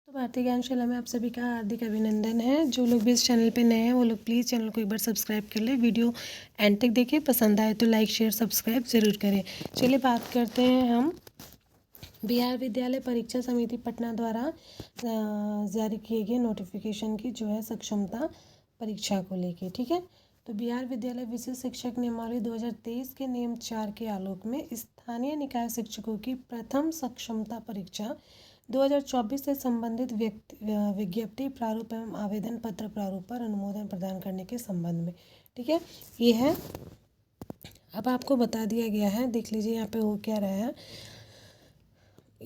तो भारतीय ज्ञानशाला में आप सभी का हार्दिक अभिनंदन है। जो लोग भी इस चैनल पे नए हैं वो लोग प्लीज़ चैनल को एक बार सब्सक्राइब कर ले। वीडियो एंड तक देखिए, पसंद आए तो लाइक शेयर सब्सक्राइब ज़रूर करें। चलिए बात करते हैं हम बिहार विद्यालय परीक्षा समिति पटना द्वारा जारी किए गए नोटिफिकेशन की जो है सक्षमता परीक्षा को लेके। ठीक है, तो बिहार विद्यालय विशिष्ट शिक्षक नियमावली 2023 के नियम 4 के आलोक में स्थानीय निकाय शिक्षकों की प्रथम सक्षमता परीक्षा 2024 से संबंधित विज्ञप्ति प्रारूप एवं आवेदन पत्र प्रारूप पर अनुमोदन प्रदान करने के संबंध में। ठीक है, ये है। अब आपको बता दिया गया है, देख लीजिए यहाँ पे हो क्या रहा है।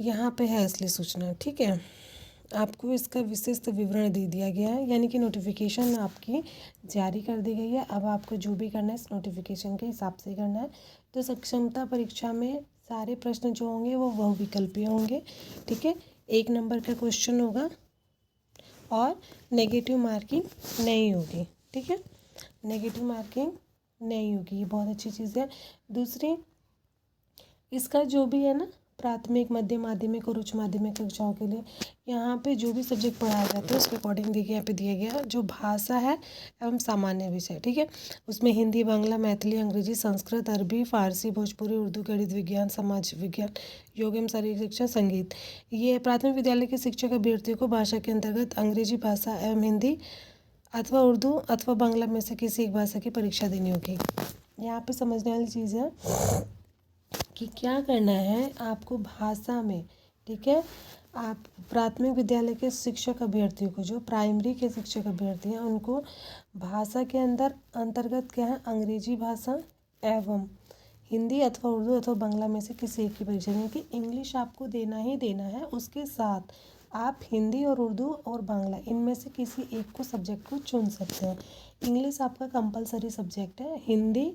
यहाँ पे है असली सूचना। ठीक है, आपको इसका विशिष्ट विवरण दे दिया गया है, यानी कि नोटिफिकेशन आपकी जारी कर दी गई है। अब आपको जो भी करना है इस नोटिफिकेशन के हिसाब से करना है। तो सक्षमता परीक्षा में सारे प्रश्न जो होंगे वो बहुविकल्पीय होंगे। ठीक है, 1 नंबर का क्वेश्चन होगा और नेगेटिव मार्किंग नहीं होगी। ठीक है, नेगेटिव मार्किंग नहीं होगी, ये बहुत अच्छी चीज़ है। दूसरी, इसका जो भी है ना, प्राथमिक मध्य माध्यमिक और उच्च माध्यमिक कक्षाओं के लिए यहाँ पे जो भी सब्जेक्ट पढ़ाया जाता है उसके अकॉर्डिंग देखिए यहाँ पे दिया गया है। जो भाषा है एवं सामान्य विषय, ठीक है, उसमें हिंदी, बांग्ला, मैथिली, अंग्रेजी, संस्कृत, अरबी, फारसी, भोजपुरी, उर्दू, गणित विज्ञान, समाज विज्ञान, योग एवं शारीरिक शिक्षा, संगीत। ये प्राथमिक विद्यालय के शिक्षक अभ्यर्थियों को भाषा के अंतर्गत अंग्रेजी भाषा एवं हिंदी अथवा उर्दू अथवा बांग्ला में से किसी एक भाषा की परीक्षा देनी होगी। यहाँ पे समझने वाली चीज़ है कि क्या करना है आपको भाषा में। ठीक है, आप प्राथमिक विद्यालय के शिक्षक अभ्यर्थियों को, जो प्राइमरी के शिक्षक अभ्यर्थी हैं, उनको भाषा के अंतर्गत क्या है, अंग्रेजी भाषा एवं हिंदी अथवा उर्दू अथवा बांग्ला में से किसी एक की परीक्षा देनी। कि इंग्लिश आपको देना ही देना है, उसके साथ आप हिंदी और उर्दू और बांग्ला इनमें से किसी एक को सब्जेक्ट को चुन सकते हैं। इंग्लिश आपका कंपलसरी सब्जेक्ट है, हिंदी,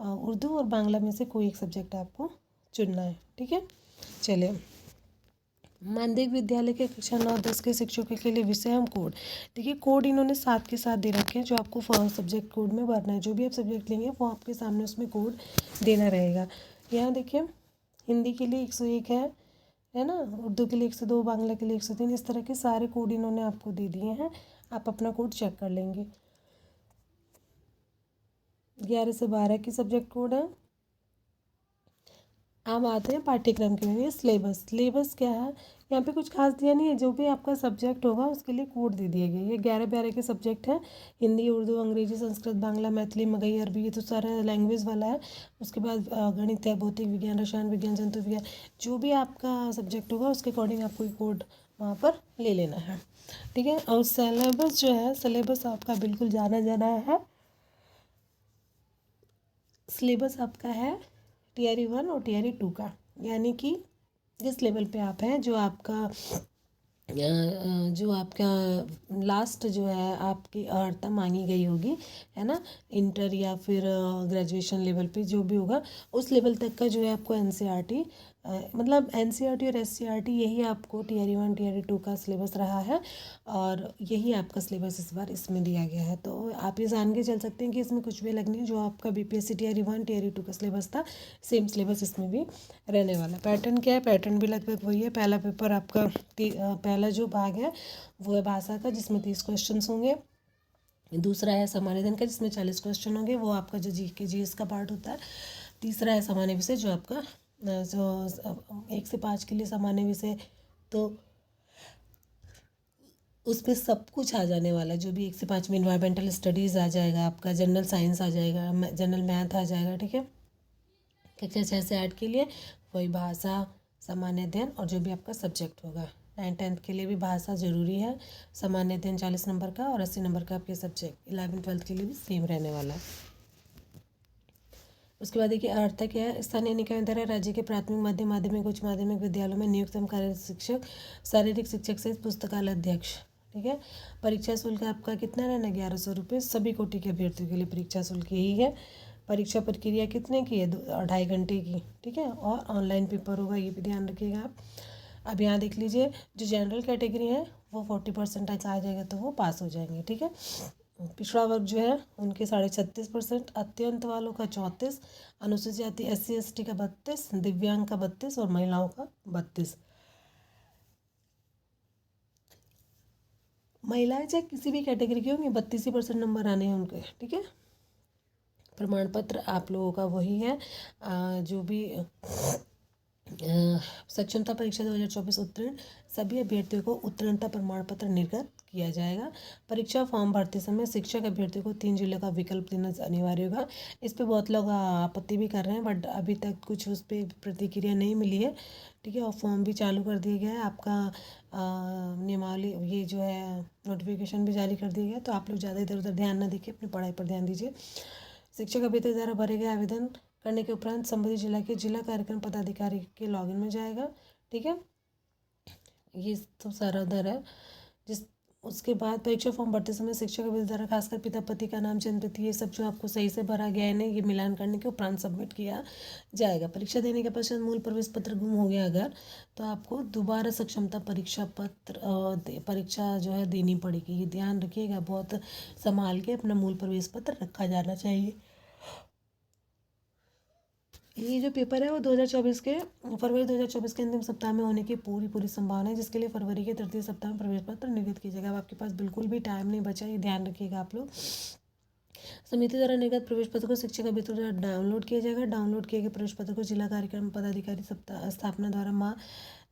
उर्दू और बांग्ला में से कोई एक सब्जेक्ट आपको चुनना है। ठीक है, चलिए। माध्यमिक विद्यालय के कक्षा 9-10 के शिक्षकों के लिए विषय एवं कोड। देखिए, कोड इन्होंने साथ के साथ दे रखे हैं, जो आपको सब्जेक्ट कोड में भरना है। जो भी आप सब्जेक्ट लेंगे वो आपके सामने उसमें कोड देना रहेगा। यहाँ देखिए, हिंदी के लिए 101 है ना, उर्दू के लिए 102, बांग्ला के लिए 103, इस तरह के सारे कोड इन्होंने आपको दे दिए हैं। आप अपना कोड चेक कर लेंगे। 11 से 12 की सब्जेक्ट कोड है। अब आते हैं पाठ्यक्रम के लिए। सिलेबस क्या है, यहाँ पे कुछ खास दिया नहीं है। जो भी आपका सब्जेक्ट होगा उसके लिए कोड दे दिए गए। ये 11-12 के सब्जेक्ट हैं, हिंदी, उर्दू, अंग्रेजी, संस्कृत, बांग्ला, मैथिली, मगही, अरबी, ये तो सारा लैंग्वेज वाला है। उसके बाद गणित है, भौतिक विज्ञान, रसायन विज्ञान, जंतु विज्ञान, जो भी आपका सब्जेक्ट होगा उसके अकॉर्डिंग आपको ये कोड वहाँ पर ले लेना है। ठीक है, और सिलेबस जो है, सिलेबस आपका बिल्कुल जाना है। सिलेबस आपका है टीआरई 1 और टीआरई 2 का, यानी कि जिस लेवल पे आप हैं, जो आपका लास्ट जो है आपकी अर्हता मांगी गई होगी, है ना, इंटर या फिर ग्रेजुएशन लेवल पे जो भी होगा, उस लेवल तक का जो है आपको एनसीईआरटी, मतलब एनसीईआरटी और एससीईआरटी, यही आपको टीआरई 1 टीआरई 2 का सिलेबस रहा है और यही आपका सिलेबस इस बार इसमें दिया गया है। तो आप ये जान के चल सकते हैं कि इसमें कुछ भी अलग नहीं है। जो आपका बीपीएससी टीआरई 1 टीआरई 2 का सिलेबस था, सेम सिलेबस इसमें भी रहने वाला। पैटर्न क्या है, पैटर्न भी लगभग वही है। पहला पेपर आपका पहला जो भाग है वो है भाषा का, जिसमें 30 क्वेश्चन होंगे। दूसरा है सामान्य अध्ययन का, जिसमें 40 क्वेश्चन होंगे, वो आपका जो जीएस का पार्ट होता है। तीसरा है सामान्य विषय, जो आपका जो 1 से 5 के लिए सामान्य विषय, तो उस पर सब कुछ आ जाने वाला है। जो भी 1 से 5 में इन्वायरमेंटल स्टडीज़ आ जाएगा, आपका जनरल साइंस आ जाएगा, जनरल मैथ आ जाएगा। ठीक है, कक्षा 6 से 8 के लिए वही भाषा, सामान्य अध्ययन और जो भी आपका सब्जेक्ट होगा। 9-10 के लिए भी भाषा ज़रूरी है, सामान्य अध्ययन 40 नंबर का और 80 नंबर का आपके सब्जेक्ट। 11-12 के लिए भी सेम रहने वाला है। उसके बाद देखिए, अर्थ क्या है, स्थानीय निकाय द्वारा राज्य के प्राथमिक, मध्य माध्यमिक, उच्च माध्यमिक विद्यालयों में नियुक्त कार्यरत शिक्षक, शारीरिक शिक्षक से पुस्तकालय अध्यक्ष। ठीक है, परीक्षा शुल्क आपका कितना रहना, 1100 रुपये। सभी कोटि के अभ्यर्थियों के लिए परीक्षा शुल्क यही है। परीक्षा प्रक्रिया कितने की है, 2.5 घंटे की। ठीक है, और ऑनलाइन पेपर होगा, ये भी ध्यान रखिएगा आप। अब यहाँ देख लीजिए, जो जनरल कैटेगरी है वो 40% आ जाएगा तो वो पास हो जाएंगे। ठीक है, पिछड़ा वर्ग जो है उनके 36.5%, अत्यंत वालों का 34%, अनुसूचित जाति SC ST का 32%, दिव्यांग का 32% और महिलाओं का 32%। महिलाएं चाहे किसी भी कैटेगरी की होंगी 32% नंबर आने हैं उनके, ठीक है। प्रमाण पत्र आप लोगों का वही है जो भी सक्षमता परीक्षा 2024 उत्तीर्ण सभी अभ्यर्थियों को उत्तीर्णता प्रमाण पत्र निर्गत किया जाएगा। परीक्षा फॉर्म भरते समय शिक्षक अभ्यर्थियों को 3 जिले का विकल्प देना अनिवार्य होगा। इस पे बहुत लोग आपत्ति भी कर रहे हैं, बट अभी तक कुछ उस पर प्रतिक्रिया नहीं मिली है, ठीक है। और फॉर्म भी चालू कर दिया गया है, आपका नियमावली ये जो है नोटिफिकेशन भी जारी कर दिया गया, तो आप लोग ज़्यादा इधर उधर ध्यान ना दीजिए, अपनी पढ़ाई पर ध्यान दीजिए। शिक्षक अभ्यर्थी द्वारा भरे गए आवेदन करने के उपरांत संबंधित जिला के जिला कार्यक्रम पदाधिकारी के लॉगिन में जाएगा, ठीक है। ये तो सारा उधर है। जिस उसके बाद परीक्षा फॉर्म भरते समय शिक्षक अभ्यर्थी द्वारा खासकर पिता पति का नाम, जन्मतिथि, ये सब जो आपको सही से भरा गया है ना, ये मिलान करने के उपरांत सबमिट किया जाएगा। परीक्षा देने के पश्चात मूल प्रवेश पत्र गुम हो गया अगर, तो आपको दोबारा सक्षमता परीक्षा पत्र परीक्षा जो है देनी पड़ेगी। ये ध्यान रखिएगा, बहुत संभाल के अपना मूल प्रवेश पत्र रखा जाना चाहिए। ये जो पेपर है वो 2024 के फरवरी 2024 के अंतिम सप्ताह में होने की पूरी संभावना है, जिसके लिए फरवरी के तृतीय सप्ताह में प्रवेश पत्र निर्गत किया जाएगा। अब आपके पास बिल्कुल भी टाइम नहीं बचा, ये ध्यान रखिएगा आप लोग। समिति द्वारा निर्गत प्रवेश पत्र को शिक्षक अभ्यर्थी द्वारा डाउनलोड किया जाएगा। डाउनलोड किए गए प्रवेश पत्र को जिला कार्यक्रम पदाधिकारी स्थापना द्वारा माह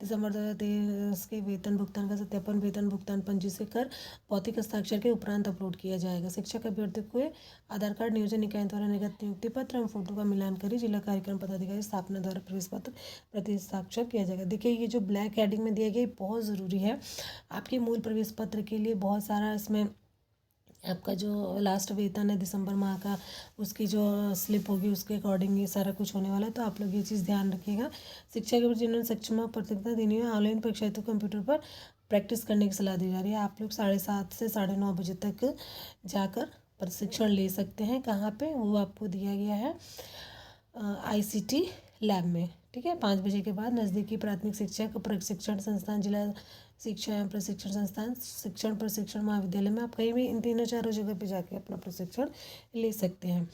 दिसंबर 2023 के वेतन भुगतान का सत्यापन वेतन भुगतान पंजी से कर भौतिक हस्ताक्षर के उपरांत अपलोड किया जाएगा। शिक्षक अभ्यर्थी को आधार कार्ड नियोजन इकाई द्वारा निर्गत नियुक्ति पत्र एवं फोटो का मिलान कर जिला कार्यक्रम पदाधिकारी स्थापना द्वारा प्रवेश पत्र प्रति हस्ताक्षर किया जाएगा। देखिए ये जो ब्लैक हेडिंग में दिया गया बहुत ज़रूरी है आपके मूल प्रवेश पत्र के लिए। बहुत सारा इसमें आपका जो लास्ट वेतन है दिसंबर माह का, उसकी जो स्लिप होगी उसके अकॉर्डिंग ये सारा कुछ होने वाला है, तो आप लोग ये चीज़ ध्यान रखिएगा। शिक्षा के जिन्होंने सक्षमा प्रतियोगिता देनी है ऑनलाइन परीक्षा हेतु कंप्यूटर पर प्रैक्टिस करने की सलाह दी जा रही है। आप लोग 7:30 से 9:30 बजे तक जाकर प्रशिक्षण ले सकते हैं। कहाँ पे, वो आपको दिया गया है ICT लैब में, ठीक है। 5 बजे के बाद नज़दीकी प्राथमिक शिक्षक प्रशिक्षण संस्थान, जिला शिक्षा एवं प्रशिक्षण संस्थान, शिक्षण प्रशिक्षण महाविद्यालय में आप कहीं भी इन 3-4 जगह पे जाके अपना प्रशिक्षण ले सकते हैं।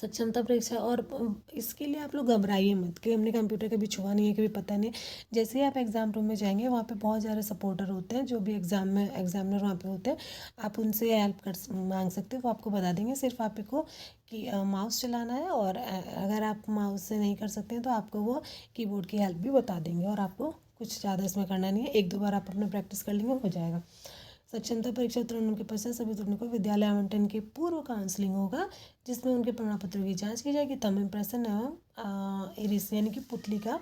सक्षमता परीक्षा, और इसके लिए आप लोग घबराइए मत कि हमने कंप्यूटर कभी छुआ नहीं है, कभी पता नहीं। जैसे ही आप एग्ज़ाम रूम में जाएंगे वहाँ पे बहुत सारे सपोर्टर होते हैं, जो भी एग्जामिनर वहाँ पे होते हैं, आप उनसे हेल्प मांग सकते हो, वो आपको बता देंगे। सिर्फ आपको कि माउस चलाना है, और अगर आप माउस से नहीं कर सकते हैं तो आपको वो कीबोर्ड की हेल्प भी बता देंगे, और आपको कुछ ज़्यादा इसमें करना नहीं है। 1-2 बार आप अपने प्रैक्टिस कर लेंगे, हो जाएगा। सक्षमता परीक्षा उत्तीर्ण के पश्चात सभी उत्तीर्ण को विद्यालय आवंटन के पूर्व काउंसलिंग होगा, जिसमें उनके प्रमाण पत्रों की जांच की जाएगी। थंब इम्प्रेशन एवं इरेज यानी कि पुतली का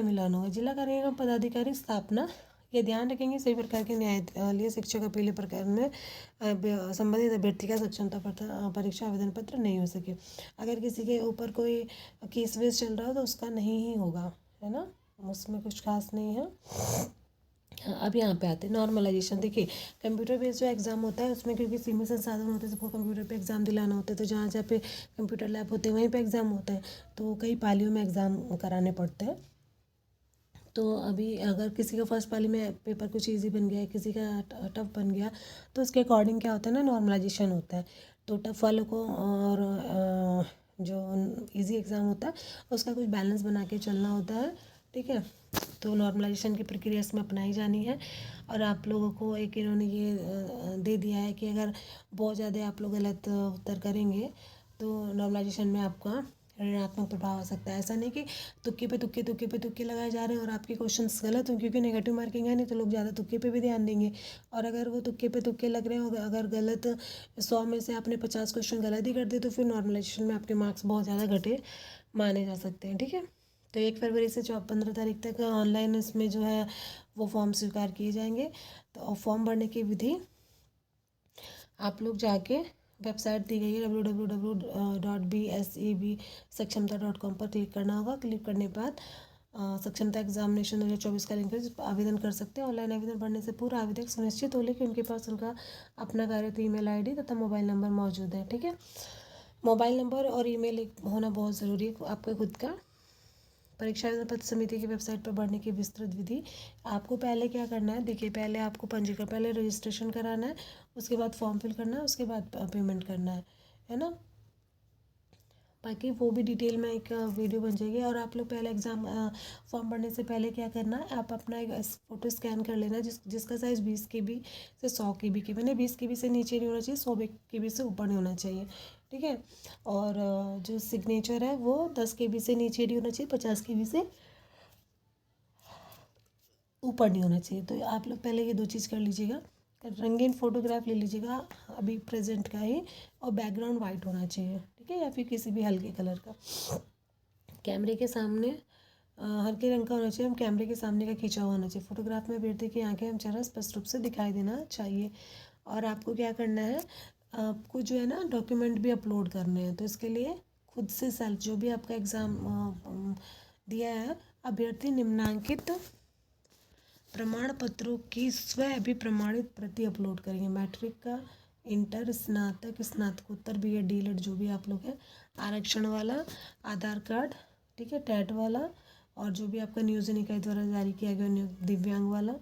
मिलान होगा। जिला कार्यक्रम पदाधिकारी स्थापना, ये ध्यान रखेंगे सभी प्रकार के न्यायालय शिक्षक अपील प्रकार में संबंधित अभ्यर्थी का सक्षमता परीक्षा आवेदन पत्र नहीं हो सके। अगर किसी के ऊपर कोई केस वेस चल रहा हो तो उसका नहीं ही होगा, है ना, उसमें कुछ खास नहीं है। अब यहाँ पे आते हैं नॉर्मलाइजेशन। देखिए कंप्यूटर बेस्ड जो एग्ज़ाम होता है उसमें क्योंकि सीमित संसाधन होते हैं, सबको कंप्यूटर पे एग्ज़ाम दिलाना होता है, तो जहाँ जहाँ पे कंप्यूटर लैब होते हैं वहीं पे एग्ज़ाम होता है, तो कई पालियों में एग्ज़ाम कराने पड़ते हैं। तो अभी अगर किसी का फर्स्ट पाली में पेपर कुछ इजी बन गया है, किसी का टफ बन गया, तो उसके अकॉर्डिंग क्या होता है ना, नॉर्मलाइजेशन होता है। तो टफ वालों को और जो इजी एग्ज़ाम होता है उसका कुछ बैलेंस बना के चलना होता है, ठीक है। तो नॉर्मलाइजेशन की प्रक्रिया इसमें अपनाई जानी है। और आप लोगों को एक इन्होंने ये दे दिया है कि अगर बहुत ज़्यादा आप लोग गलत उत्तर करेंगे तो नॉर्मलाइजेशन में आपका ऋणात्मक प्रभाव आ सकता है। ऐसा नहीं कि तुक्के लगाए जा रहे हैं और आपके क्वेश्चंस गलत हो, क्योंकि नेगेटिव मार्किंग है नहीं, तो लोग ज़्यादा तुक्के पे भी ध्यान देंगे। और अगर वो तुक्के लग रहे हो, अगर गलत 100 में से आपने 50 क्वेश्चन गलत ही कर दिए, तो फिर नॉर्मलाइजेशन में आपके मार्क्स बहुत ज़्यादा घटे माने जा सकते हैं, ठीक है। तो 1 फरवरी से 15 तारीख तक ऑनलाइन इसमें जो है वो फॉर्म स्वीकार किए जाएंगे। तो फॉर्म भरने की विधि आप लोग जाके वेबसाइट दी गई है www.bsebsakshamta.com पर क्लिक करना होगा। क्लिक करने के बाद सक्षमता एग्जामिनेशन 2024 का लिंक है, आवेदन कर सकते हैं। ऑनलाइन आवेदन भरने से पूर्व आवेदक सुनिश्चित हो ले कि उनके पास उनका अपना कार्यरत ईमेल आईडी तथा मोबाइल नंबर मौजूद है, ठीक है। मोबाइल नंबर और ईमेल होना बहुत ज़रूरी है आपका खुद का। परीक्षा आवेदन पत्र समिति की वेबसाइट पर भरने की विस्तृत विधि। आपको पहले क्या करना है, देखिए पहले आपको पंजीकरण, पहले रजिस्ट्रेशन कराना है, उसके बाद फॉर्म फिल करना है, उसके बाद पेमेंट करना है ना। बाकी वो भी डिटेल में एक वीडियो बन जाएगी। और आप लोग पहले एग्ज़ाम फॉर्म भरने से पहले क्या करना है, आप अपना एक फ़ोटो स्कैन कर लेना जिसका साइज़ 20 KB से 100 KB की, मैंने 20 KB से नीचे नहीं होना चाहिए, 100 KB से ऊपर नहीं होना चाहिए, ठीक है। और जो सिग्नेचर है वो 10 KB से नीचे नहीं होना चाहिए, 50 KB से ऊपर नहीं होना चाहिए। तो आप लोग पहले ये 2 चीज़ कर लीजिएगा। रंगीन फ़ोटोग्राफ ले लीजिएगा अभी प्रेजेंट का ही, और बैकग्राउंड वाइट होना चाहिए, ठीक है, या फिर किसी भी हल्के कलर का। कैमरे के सामने हल्के रंग का होना चाहिए, हम कैमरे के सामने का खींचा हुआ होना चाहिए। फोटोग्राफ में अभ्यर्थी की आंखें हम चेहरा स्पष्ट रूप से दिखाई देना चाहिए। और आपको क्या करना है, आपको जो है ना डॉक्यूमेंट भी अपलोड करने हैं, तो इसके लिए खुद से सेल्फ जो भी आपका एग्ज़ाम दिया है, अभ्यर्थी निम्नांकित प्रमाण पत्रों की स्व अभिप्रमाणित प्रति अपलोड करेंगे। मैट्रिक का, इंटर, स्नातक, स्नातकोत्तर, BEd, D.Led जो भी आप लोग हैं, आरक्षण वाला, आधार कार्ड, ठीक है, टैट वाला, और जो भी आपका नियोजन इकाई द्वारा जारी किया गया दिव्यांग वाला,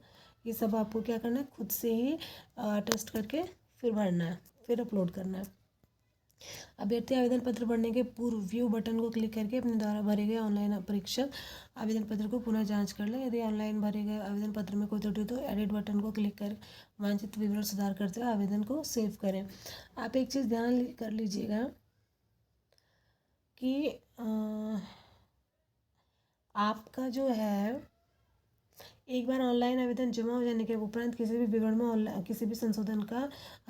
ये सब आपको क्या करना है, खुद से ही टेस्ट करके फिर भरना है, फिर अपलोड करना है। अभ्यर्थी आवेदन पत्र भरने के पूर्व व्यू बटन को क्लिक करके अपने द्वारा भरे गए ऑनलाइन परीक्षा आवेदन पत्र को पुनः जांच कर लें। यदि ऑनलाइन भरे गए आवेदन पत्र में कोई त्रुटि हो तो एडिट बटन को क्लिक कर वांछित विवरण सुधार करते हुए आवेदन को सेव करें। आप एक चीज़ ध्यान कर लीजिएगा कि आपका जो है, एक बार ऑनलाइन आवेदन जमा हो जाने के उपरांत किसी भी विवरण में ऑनलाइन किसी भी संशोधन का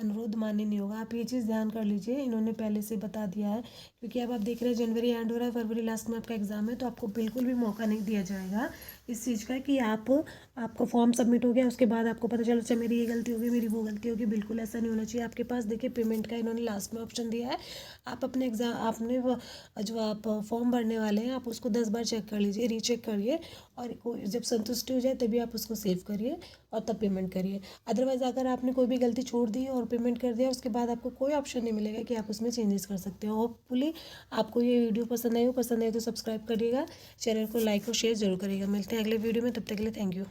अनुरोध मान्य नहीं होगा। आप ये चीज़ ध्यान कर लीजिए, इन्होंने पहले से बता दिया है, क्योंकि अब आप देख रहे हैं जनवरी एंड हो रहा है, फरवरी लास्ट में आपका एग्ज़ाम है, तो आपको बिल्कुल भी मौका नहीं दिया जाएगा इस चीज़ का कि आपका फॉर्म सबमिट हो गया उसके बाद आपको पता चला अच्छा मेरी ये गलती होगी, मेरी वो गलती होगी। बिल्कुल ऐसा नहीं होना चाहिए। आपके पास देखिए पेमेंट का इन्होंने लास्ट में ऑप्शन दिया है, आप अपने एग्ज़ाम आपने जो आप फॉर्म भरने वाले हैं आप उसको 10 बार चेक कर लीजिए, रीचेक करिए, और जब संतुष्टि हो जाए तभी आप उसको सेव करिए और तब पेमेंट करिए। अदरवाइज़ अगर आपने कोई भी गलती छोड़ दी और पेमेंट कर दिया, उसके बाद आपको कोई ऑप्शन नहीं मिलेगा कि आप उसमें चेंजेस कर सकते हो। होपफुली आपको ये वीडियो पसंद आई तो सब्सक्राइब करिएगा, चैनल को लाइक और शेयर जरूर करिएगा। मिलते हैं अगले वीडियो में, तब तक के लिए थैंक यू।